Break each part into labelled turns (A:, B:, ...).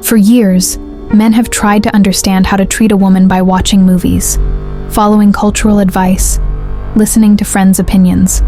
A: For years, men have tried to understand how to treat a woman by watching movies, following cultural advice, listening to friends' opinions,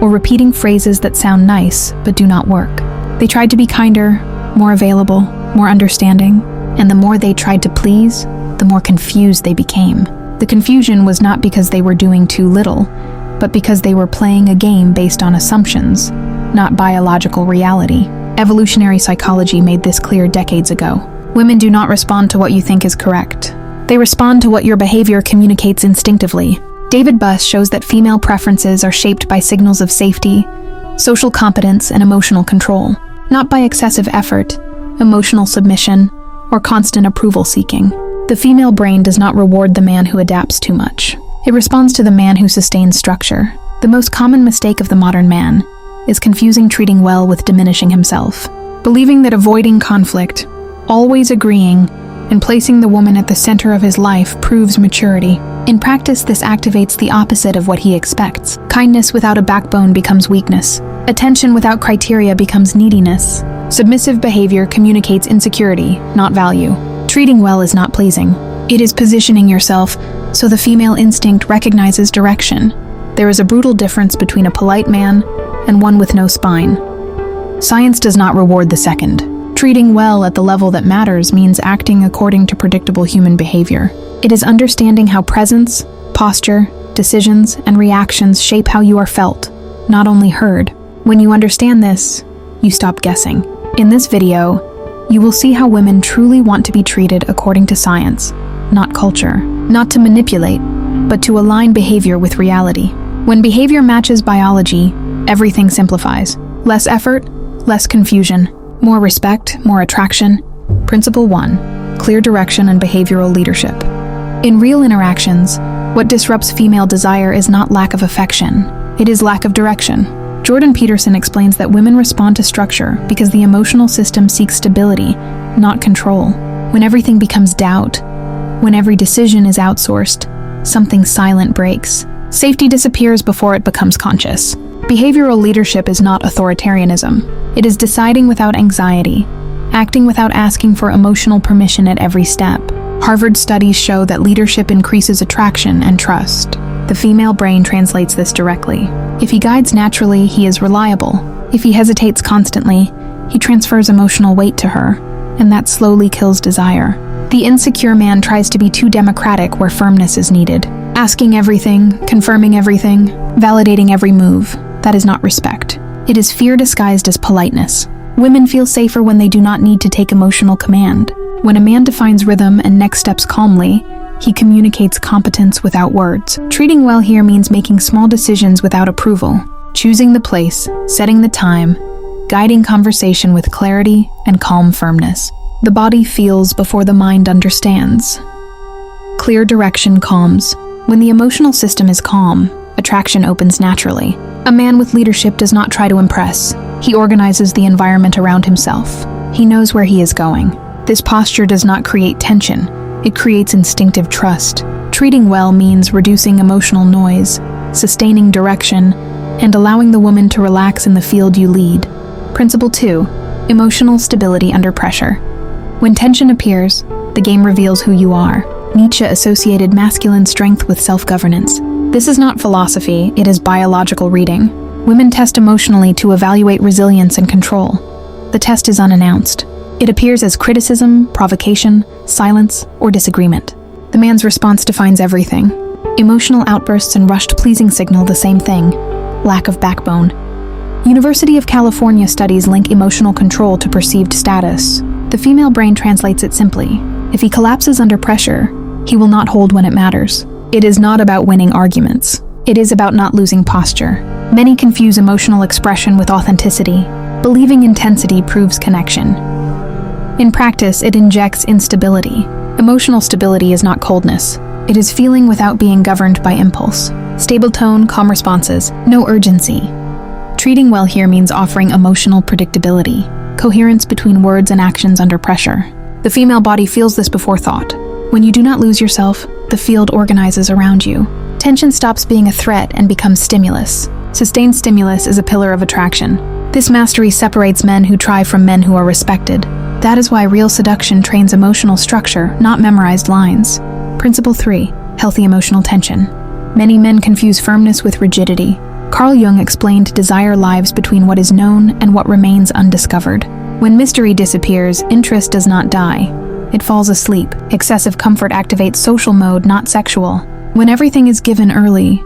A: or repeating phrases that sound nice but do not work. They tried to be kinder, more available, more understanding, and the more they tried to please, the more confused they became. The confusion was not because they were doing too little, but because they were playing a game based on assumptions, not biological reality. Evolutionary psychology made this clear decades ago. Women do not respond to what you think is correct. They respond to what your behavior communicates instinctively. David Buss shows that female preferences are shaped by signals of safety, social competence, and emotional control, not by excessive effort, emotional submission, or constant approval seeking. The female brain does not reward the man who adapts too much. It responds to the man who sustains structure. The most common mistake of the modern man is confusing treating well with diminishing himself, believing that avoiding conflict, always agreeing, and placing the woman at the center of his life proves maturity. In practice, this activates the opposite of what he expects. Kindness without a backbone becomes weakness. Attention without criteria becomes neediness. Submissive behavior communicates insecurity, not value. Treating well is not pleasing. It is positioning yourself so the female instinct recognizes direction. There is a brutal difference between a polite man and one with no spine. Science does not reward the second. Treating well at the level that matters means acting according to predictable human behavior. It is understanding how presence, posture, decisions, and reactions shape how you are felt, not only heard. When you understand this, you stop guessing. In this video, you will see how women truly want to be treated according to science, not culture. Not to manipulate, but to align behavior with reality. When behavior matches biology, everything simplifies. Less effort, less confusion. More respect, more attraction. Principle 1. Clear direction and behavioral leadership. In real interactions, what disrupts female desire is not lack of affection. It is lack of direction. Jordan Peterson explains that women respond to structure because the emotional system seeks stability, not control. When everything becomes doubt, when every decision is outsourced, something silent breaks. Safety disappears before it becomes conscious. Behavioral leadership is not authoritarianism. It is deciding without anxiety, acting without asking for emotional permission at every step. Harvard studies show that leadership increases attraction and trust. The female brain translates this directly. If he guides naturally, he is reliable. If he hesitates constantly, he transfers emotional weight to her, and that slowly kills desire. The insecure man tries to be too democratic where firmness is needed. Asking everything, confirming everything, validating every move. That is not respect. It is fear disguised as politeness. Women feel safer when they do not need to take emotional command. When a man defines rhythm and next steps calmly, he communicates competence without words. Treating well here means making small decisions without approval, choosing the place, setting the time, guiding conversation with clarity and calm firmness. The body feels before the mind understands. Clear direction calms. When the emotional system is calm, attraction opens naturally. A man with leadership does not try to impress. He organizes the environment around himself. He knows where he is going. This posture does not create tension. It creates instinctive trust. Treating well means reducing emotional noise, sustaining direction, and allowing the woman to relax in the field you lead. Principle 2. Emotional stability under pressure. When tension appears, the game reveals who you are. Nietzsche associated masculine strength with self-governance. This is not philosophy, it is biological reading. Women test emotionally to evaluate resilience and control. The test is unannounced. It appears as criticism, provocation, silence, or disagreement. The man's response defines everything. Emotional outbursts and rushed pleasing signal the same thing: lack of backbone. University of California studies link emotional control to perceived status. The female brain translates it simply. If he collapses under pressure, he will not hold when it matters. It is not about winning arguments. It is about not losing posture. Many confuse emotional expression with authenticity. Believing intensity proves connection. In practice, it injects instability. Emotional stability is not coldness. It is feeling without being governed by impulse. Stable tone, calm responses, no urgency. Treating well here means offering emotional predictability, coherence between words and actions under pressure. The female body feels this before thought. When you do not lose yourself, the field organizes around you. Tension stops being a threat and becomes stimulus. Sustained stimulus is a pillar of attraction. This mastery separates men who try from men who are respected. That is why real seduction trains emotional structure, not memorized lines. Principle 3. Healthy emotional tension. Many men confuse firmness with rigidity. Carl Jung explained desire lives between what is known and what remains undiscovered. When mystery disappears, interest does not die. It falls asleep. Excessive comfort activates social mode, not sexual. When everything is given early,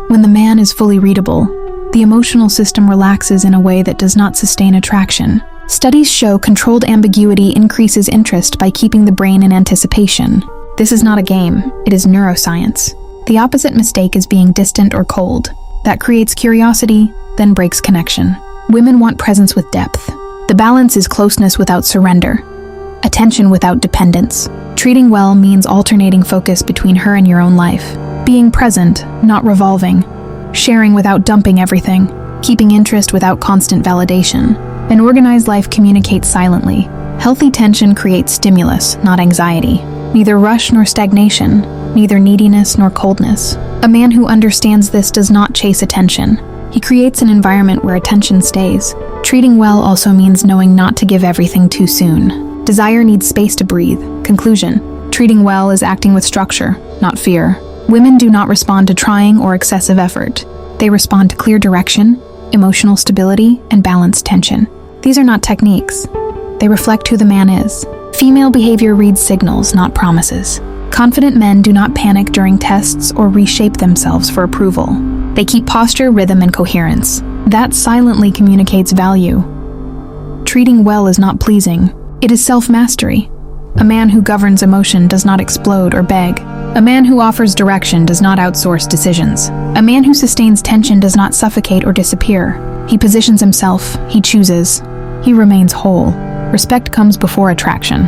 A: when the man is fully readable, the emotional system relaxes in a way that does not sustain attraction. Studies show controlled ambiguity increases interest by keeping the brain in anticipation. This is not a game, it is neuroscience. The opposite mistake is being distant or cold. That creates curiosity, then breaks connection. Women want presence with depth. The balance is closeness without surrender, attention without dependence. Treating well means alternating focus between her and your own life. Being present, not revolving. Sharing without dumping everything. Keeping interest without constant validation. An organized life communicates silently. Healthy tension creates stimulus, not anxiety. Neither rush nor stagnation, neither neediness nor coldness. A man who understands this does not chase attention. He creates an environment where attention stays. Treating well also means knowing not to give everything too soon. Desire needs space to breathe. Conclusion: treating well is acting with structure, not fear. Women do not respond to trying or excessive effort. They respond to clear direction, emotional stability, and balanced tension. These are not techniques. They reflect who the man is. Female behavior reads signals, not promises. Confident men do not panic during tests or reshape themselves for approval. They keep posture, rhythm, and coherence. That silently communicates value. Treating well is not pleasing. It is self-mastery. A man who governs emotion does not explode or beg. A man who offers direction does not outsource decisions. A man who sustains tension does not suffocate or disappear. He positions himself, he chooses, he remains whole. Respect comes before attraction.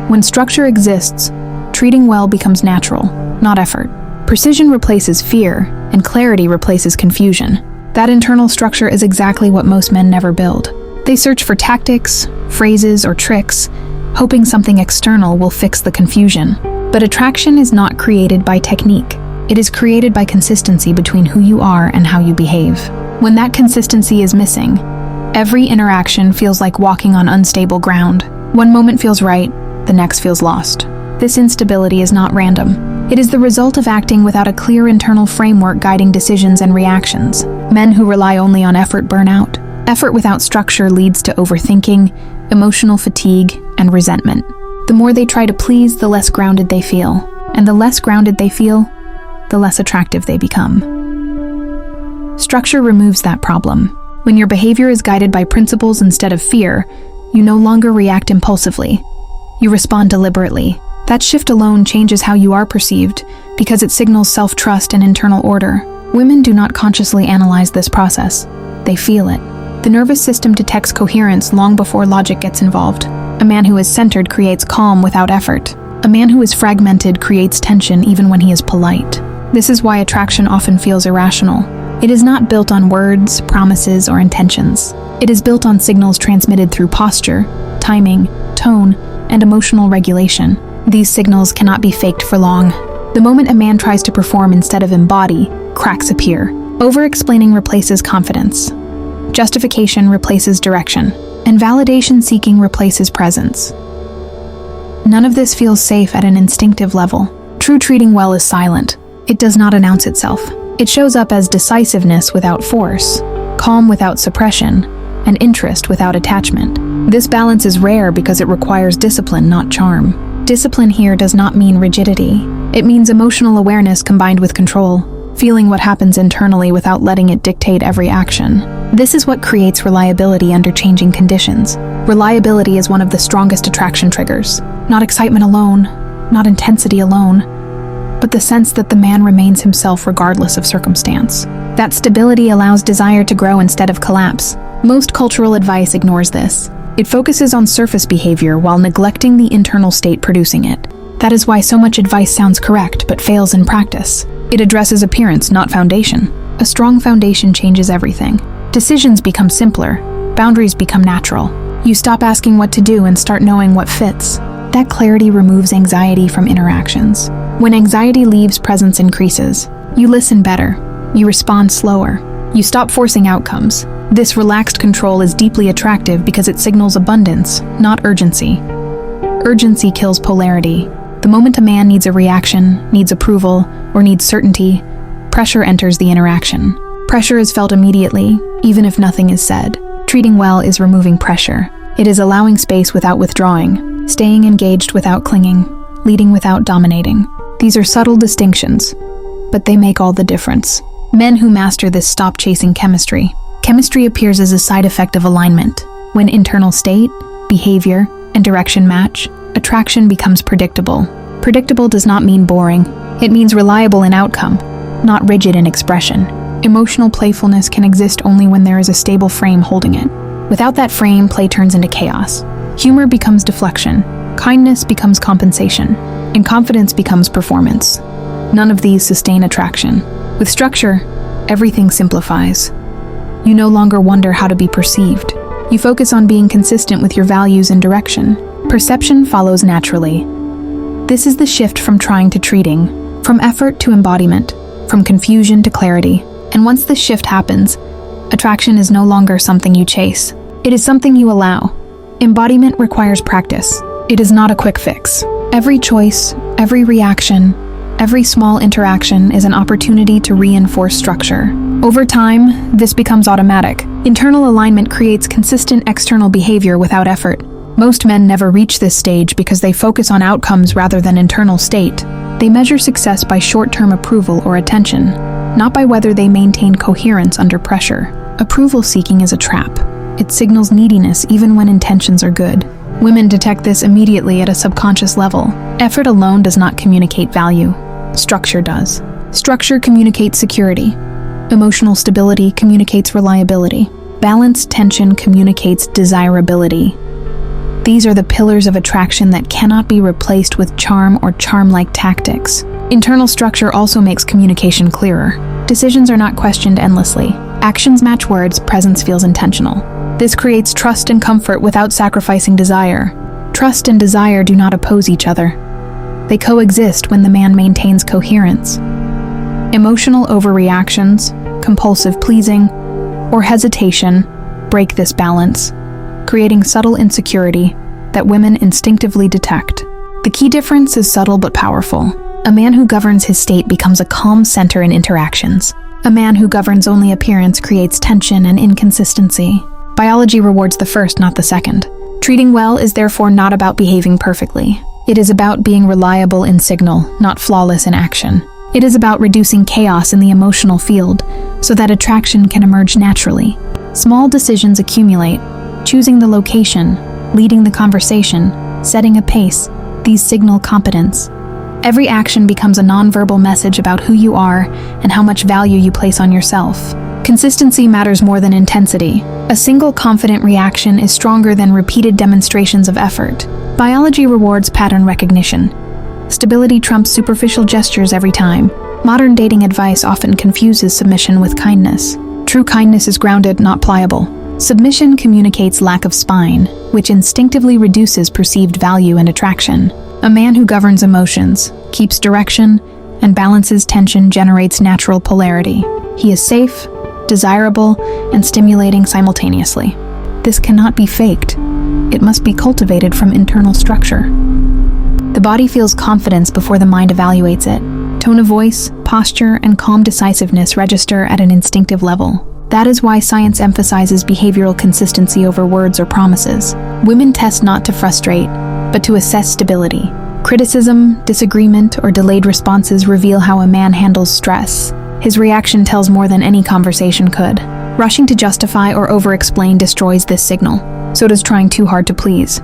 A: When structure exists, treating well becomes natural, not effort. Precision replaces fear, and clarity replaces confusion. That internal structure is exactly what most men never build. They search for tactics, phrases, or tricks, hoping something external will fix the confusion. But attraction is not created by technique. It is created by consistency between who you are and how you behave. When that consistency is missing, every interaction feels like walking on unstable ground. One moment feels right, the next feels lost. This instability is not random. It is the result of acting without a clear internal framework guiding decisions and reactions. Men who rely only on effort burn out. Effort without structure leads to overthinking, emotional fatigue, and resentment. The more they try to please, the less grounded they feel. And the less grounded they feel, the less attractive they become. Structure removes that problem. When your behavior is guided by principles instead of fear, you no longer react impulsively. You respond deliberately. That shift alone changes how you are perceived because it signals self-trust and internal order. Women do not consciously analyze this process. They feel it. The nervous system detects coherence long before logic gets involved. A man who is centered creates calm without effort. A man who is fragmented creates tension even when he is polite. This is why attraction often feels irrational. It is not built on words, promises, or intentions. It is built on signals transmitted through posture, timing, tone, and emotional regulation. These signals cannot be faked for long. The moment a man tries to perform instead of embody, cracks appear. Over-explaining replaces confidence. Justification replaces direction. And validation-seeking replaces presence. None of this feels safe at an instinctive level. True treating well is silent. It does not announce itself. It shows up as decisiveness without force, calm without suppression, and interest without attachment. This balance is rare because it requires discipline, not charm. Discipline here does not mean rigidity. It means emotional awareness combined with control, feeling what happens internally without letting it dictate every action. This is what creates reliability under changing conditions. Reliability is one of the strongest attraction triggers. Not excitement alone, not intensity alone, but the sense that the man remains himself regardless of circumstance. That stability allows desire to grow instead of collapse. Most cultural advice ignores this. It focuses on surface behavior while neglecting the internal state producing it. That is why so much advice sounds correct but fails in practice. It addresses appearance, not foundation. A strong foundation changes everything. Decisions become simpler. Boundaries become natural. You stop asking what to do and start knowing what fits. That clarity removes anxiety from interactions. When anxiety leaves, presence increases. You listen better. You respond slower. You stop forcing outcomes. This relaxed control is deeply attractive because it signals abundance, not urgency. Urgency kills polarity. The moment a man needs a reaction, needs approval, or needs certainty, pressure enters the interaction. Pressure is felt immediately, even if nothing is said. Treating well is removing pressure. It is allowing space without withdrawing, staying engaged without clinging, leading without dominating. These are subtle distinctions, but they make all the difference. Men who master this stop chasing chemistry. Chemistry appears as a side effect of alignment. When internal state, behavior, and direction match, attraction becomes predictable. Predictable does not mean boring. It means reliable in outcome, not rigid in expression. Emotional playfulness can exist only when there is a stable frame holding it. Without that frame, play turns into chaos. Humor becomes deflection, kindness becomes compensation, and confidence becomes performance. None of these sustain attraction. With structure, everything simplifies. You no longer wonder how to be perceived. You focus on being consistent with your values and direction. Perception follows naturally. This is the shift from trying to treating, from effort to embodiment, from confusion to clarity. And once this shift happens, attraction is no longer something you chase. It is something you allow. Embodiment requires practice. It is not a quick fix. Every choice, every reaction, every small interaction is an opportunity to reinforce structure. Over time, this becomes automatic. Internal alignment creates consistent external behavior without effort. Most men never reach this stage because they focus on outcomes rather than internal state. They measure success by short-term approval or attention, not by whether they maintain coherence under pressure. Approval seeking is a trap. It signals neediness even when intentions are good. Women detect this immediately at a subconscious level. Effort alone does not communicate value. Structure does. Structure communicates security. Emotional stability communicates reliability. Balanced tension communicates desirability. These are the pillars of attraction that cannot be replaced with charm or charm-like tactics. Internal structure also makes communication clearer. Decisions are not questioned endlessly. Actions match words, presence feels intentional. This creates trust and comfort without sacrificing desire. Trust and desire do not oppose each other. They coexist when the man maintains coherence. Emotional overreactions, compulsive pleasing, or hesitation break this balance, creating subtle insecurity that women instinctively detect. The key difference is subtle but powerful. A man who governs his state becomes a calm center in interactions. A man who governs only appearance creates tension and inconsistency. Biology rewards the first, not the second. Treating well is therefore not about behaving perfectly. It is about being reliable in signal, not flawless in action. It is about reducing chaos in the emotional field so that attraction can emerge naturally. Small decisions accumulate. Choosing the location, leading the conversation, setting a pace, these signal competence. Every action becomes a nonverbal message about who you are and how much value you place on yourself. Consistency matters more than intensity. A single confident reaction is stronger than repeated demonstrations of effort. Biology rewards pattern recognition. Stability trumps superficial gestures every time. Modern dating advice often confuses submission with kindness. True kindness is grounded, not pliable. Submission communicates lack of spine, which instinctively reduces perceived value and attraction. A man who governs emotions, keeps direction, and balances tension generates natural polarity. He is safe, desirable, and stimulating simultaneously. This cannot be faked. It must be cultivated from internal structure. The body feels confidence before the mind evaluates it. Tone of voice, posture, and calm decisiveness register at an instinctive level. That is why science emphasizes behavioral consistency over words or promises. Women test not to frustrate, but to assess stability. Criticism, disagreement, or delayed responses reveal how a man handles stress. His reaction tells more than any conversation could. Rushing to justify or over-explain destroys this signal. So does trying too hard to please.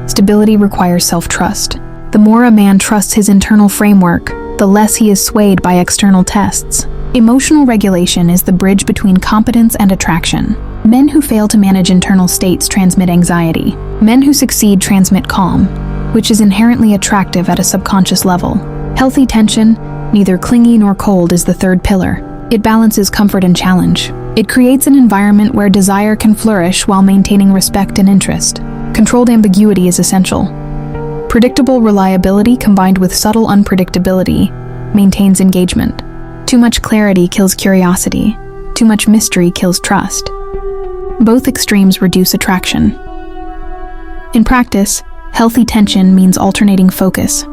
A: Stability requires self-trust. The more a man trusts his internal framework, the less he is swayed by external tests. Emotional regulation is the bridge between competence and attraction. Men who fail to manage internal states transmit anxiety. Men who succeed transmit calm, which is inherently attractive at a subconscious level. Healthy tension, neither clingy nor cold, is the third pillar. It balances comfort and challenge. It creates an environment where desire can flourish while maintaining respect and interest. Controlled ambiguity is essential. Predictable reliability combined with subtle unpredictability maintains engagement. Too much clarity kills curiosity. Too much mystery kills trust. Both extremes reduce attraction. In practice, healthy tension means alternating focus,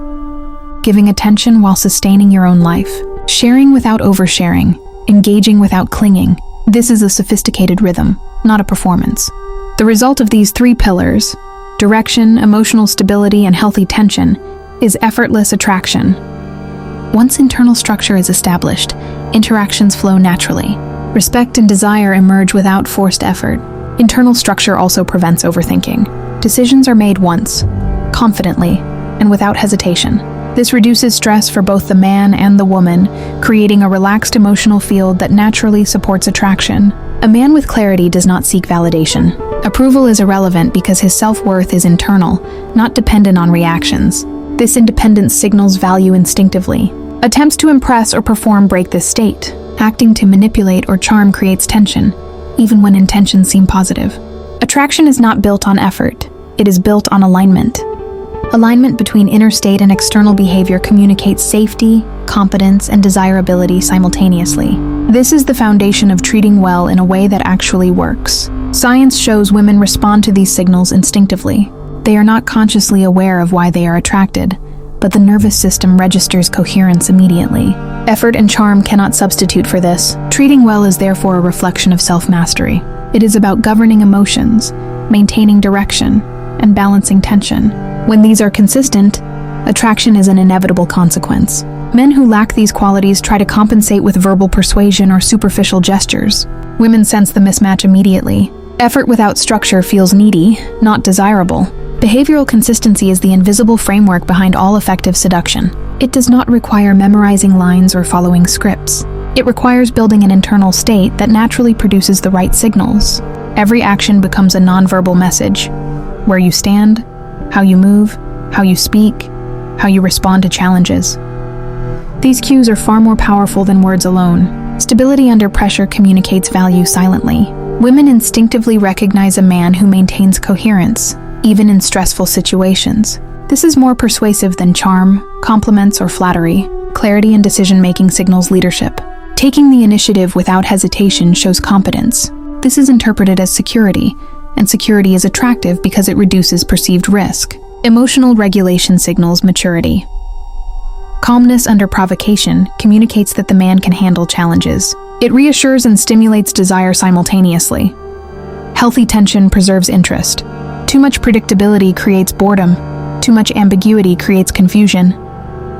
A: giving attention while sustaining your own life, sharing without oversharing, engaging without clinging. This is a sophisticated rhythm, not a performance. The result of these three pillars, direction, emotional stability, and healthy tension, is effortless attraction. Once internal structure is established, interactions flow naturally. Respect and desire emerge without forced effort. Internal structure also prevents overthinking. Decisions are made once, confidently, and without hesitation. This reduces stress for both the man and the woman, creating a relaxed emotional field that naturally supports attraction. A man with clarity does not seek validation. Approval is irrelevant because his self-worth is internal, not dependent on reactions. This independence signals value instinctively. Attempts to impress or perform break this state. Acting to manipulate or charm creates tension, even when intentions seem positive. Attraction is not built on effort. It is built on alignment. Alignment between inner state and external behavior communicates safety, competence, and desirability simultaneously. This is the foundation of treating well in a way that actually works. Science shows women respond to these signals instinctively. They are not consciously aware of why they are attracted, but the nervous system registers coherence immediately. Effort and charm cannot substitute for this. Treating well is therefore a reflection of self-mastery. It is about governing emotions, maintaining direction, and balancing tension. When these are consistent, attraction is an inevitable consequence. Men who lack these qualities try to compensate with verbal persuasion or superficial gestures. Women sense the mismatch immediately. Effort without structure feels needy, not desirable. Behavioral consistency is the invisible framework behind all effective seduction. It does not require memorizing lines or following scripts. It requires building an internal state that naturally produces the right signals. Every action becomes a nonverbal message. Where you stand, how you move, how you speak, how you respond to challenges. These cues are far more powerful than words alone. Stability under pressure communicates value silently. Women instinctively recognize a man who maintains coherence, even in stressful situations. This is more persuasive than charm, compliments, or flattery. Clarity in decision-making signals leadership. Taking the initiative without hesitation shows competence. This is interpreted as security, and security is attractive because it reduces perceived risk. Emotional regulation signals maturity. Calmness under provocation communicates that the man can handle challenges. It reassures and stimulates desire simultaneously. Healthy tension preserves interest. Too much predictability creates boredom. Too much ambiguity creates confusion.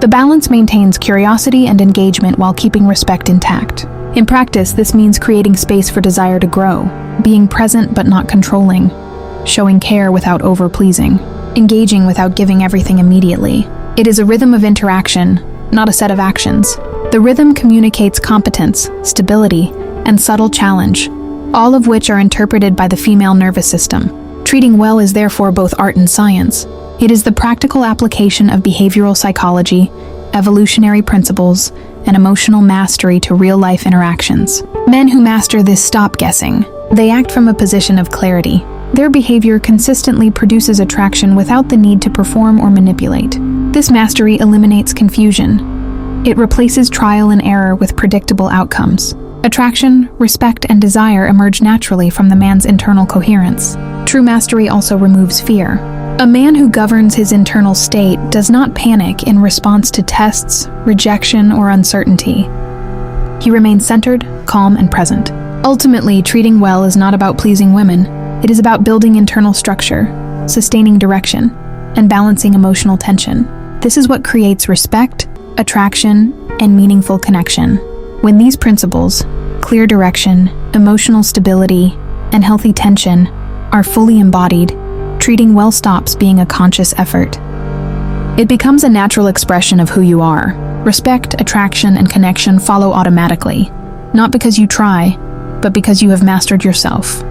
A: The balance maintains curiosity and engagement while keeping respect intact. In practice, this means creating space for desire to grow, being present but not controlling, showing care without over-pleasing, engaging without giving everything immediately. It is a rhythm of interaction, not a set of actions. The rhythm communicates competence, stability, and subtle challenge, all of which are interpreted by the female nervous system. Treating well is therefore both art and science. It is the practical application of behavioral psychology, evolutionary principles, and emotional mastery to real-life interactions. Men who master this stop guessing. They act from a position of clarity. Their behavior consistently produces attraction without the need to perform or manipulate. This mastery eliminates confusion. It replaces trial and error with predictable outcomes. Attraction, respect, and desire emerge naturally from the man's internal coherence. True mastery also removes fear. A man who governs his internal state does not panic in response to tests, rejection, or uncertainty. He remains centered, calm, and present. Ultimately, treating well is not about pleasing women. It is about building internal structure, sustaining direction, and balancing emotional tension. This is what creates respect, attraction, and meaningful connection. When these principles, clear direction, emotional stability, and healthy tension, are fully embodied, treating well stops being a conscious effort. It becomes a natural expression of who you are. Respect, attraction, and connection follow automatically, not because you try, but because you have mastered yourself.